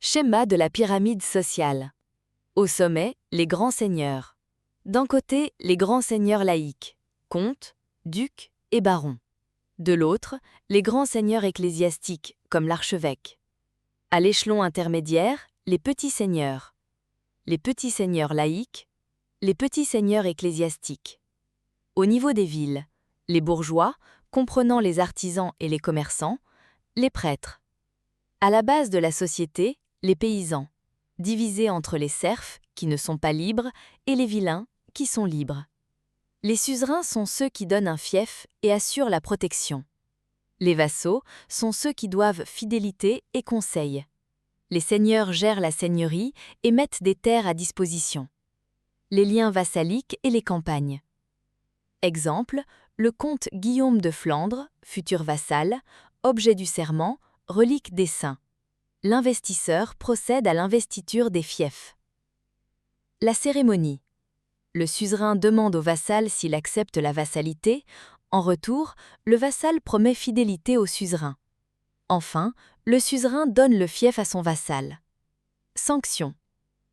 Schéma de la pyramide sociale. Au sommet, les grands seigneurs. D'un côté, les grands seigneurs laïcs, comtes, ducs et barons. De l'autre, les grands seigneurs ecclésiastiques, comme l'archevêque. À l'échelon intermédiaire, les petits seigneurs laïcs, les petits seigneurs ecclésiastiques. Au niveau des villes, les bourgeois, comprenant les artisans et les commerçants, les prêtres. À la base de la société, les paysans, divisés entre les serfs, qui ne sont pas libres, et les villeins, qui sont libres. Les suzerains sont ceux qui donnent un fief et assurent la protection. Les vassaux sont ceux qui doivent fidélité et conseil. Les seigneurs gèrent la seigneurie et mettent des terres à disposition. Les liens vassaliques et les campagnes. Exemple, le comte Guillaume de Flandre, futur vassal, objet du serment, relique des saints. L'investisseur procède à l'investiture des fiefs. La cérémonie. Le suzerain demande au vassal s'il accepte la vassalité. En retour, le vassal promet fidélité au suzerain. Enfin, le suzerain donne le fief à son vassal. Sanction.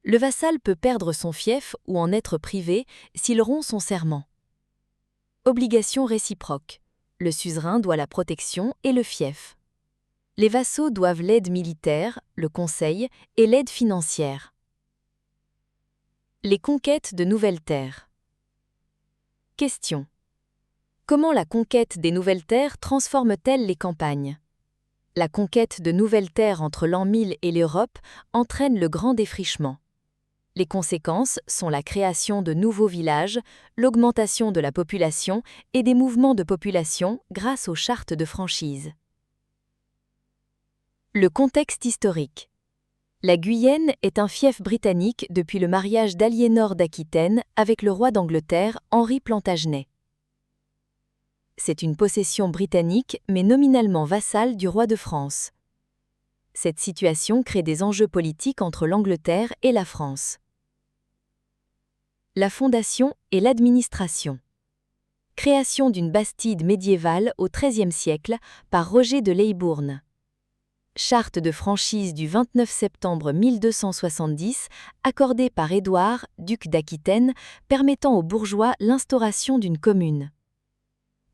Le vassal peut perdre son fief ou en être privé s'il rompt son serment. Obligation réciproque. Le suzerain doit la protection et le fief. Les vassaux doivent l'aide militaire, le conseil et l'aide financière. Les conquêtes de nouvelles terres. Question. Comment la conquête des nouvelles terres transforme-t-elle les campagnes? La conquête de nouvelles terres entre l'an 1000 et l'Europe entraîne le grand défrichement. Les conséquences sont la création de nouveaux villages, l'augmentation de la population et des mouvements de population grâce aux chartes de franchise. Le contexte historique. La Guyenne est un fief britannique depuis le mariage d'Aliénor d'Aquitaine avec le roi d'Angleterre Henri Plantagenet. C'est une possession britannique mais nominalement vassale du roi de France. Cette situation crée des enjeux politiques entre l'Angleterre et la France. La fondation et l'administration. Création d'une bastide médiévale au XIIIe siècle par Roger de Leybourne. Charte de franchise du 29 septembre 1270, accordée par Édouard, duc d'Aquitaine, permettant aux bourgeois l'instauration d'une commune.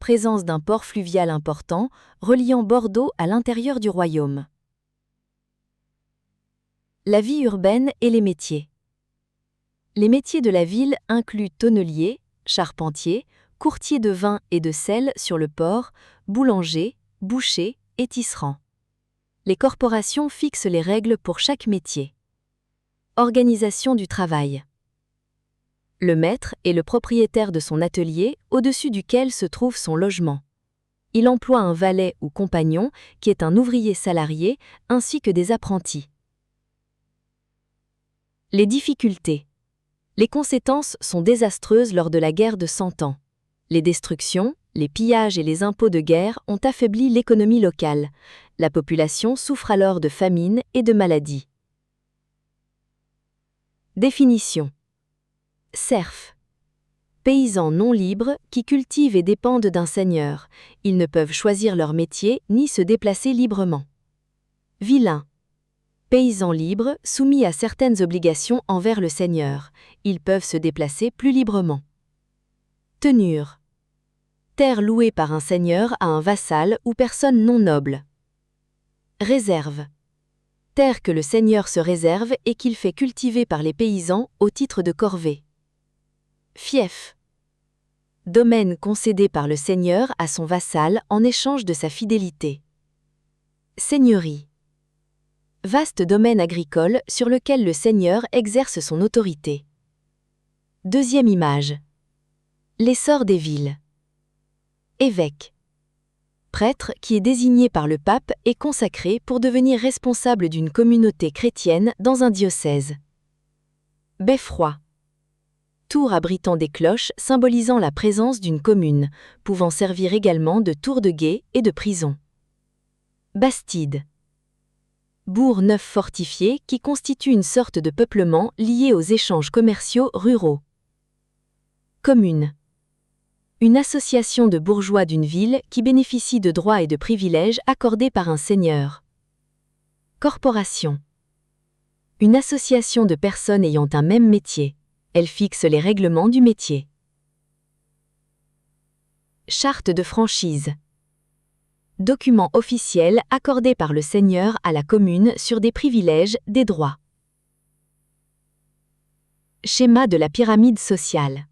Présence d'un port fluvial important, reliant Bordeaux à l'intérieur du royaume. La vie urbaine et les métiers. Les métiers de la ville incluent tonnelier, charpentier, courtier de vin et de sel sur le port, boulanger, boucher et tisserand. Les corporations fixent les règles pour chaque métier. Organisation du travail. Le maître est le propriétaire de son atelier, au-dessus duquel se trouve son logement. Il emploie un valet ou compagnon, qui est un ouvrier salarié, ainsi que des apprentis. Les difficultés. Les conséquences sont désastreuses lors de la guerre de 100 ans. Les destructions, les pillages et les impôts de guerre ont affaibli l'économie locale. La population souffre alors de famine et de maladies. Définition. Serfs. Paysans non libres qui cultivent et dépendent d'un seigneur. Ils ne peuvent choisir leur métier ni se déplacer librement. Vilains. Paysans libres soumis à certaines obligations envers le seigneur. Ils peuvent se déplacer plus librement. Tenure. Terre louée par un seigneur à un vassal ou personne non noble. Réserve. Terre que le seigneur se réserve et qu'il fait cultiver par les paysans au titre de corvée. Fief. Domaine concédé par le seigneur à son vassal en échange de sa fidélité. Seigneurie. Vaste domaine agricole sur lequel le seigneur exerce son autorité. Deuxième image. L'essor des villes. Évêque. Prêtre qui est désigné par le pape et consacré pour devenir responsable d'une communauté chrétienne dans un diocèse. Beffroi. Tour abritant des cloches symbolisant la présence d'une commune, pouvant servir également de tour de guet et de prison. Bastide. Bourg neuf fortifié qui constitue une sorte de peuplement lié aux échanges commerciaux ruraux. Commune. Une association de bourgeois d'une ville qui bénéficie de droits et de privilèges accordés par un seigneur. Corporation. Une association de personnes ayant un même métier. Elle fixe les règlements du métier. Charte de franchise. Document officiel accordé par le seigneur à la commune sur des privilèges, des droits. Schéma de la pyramide sociale.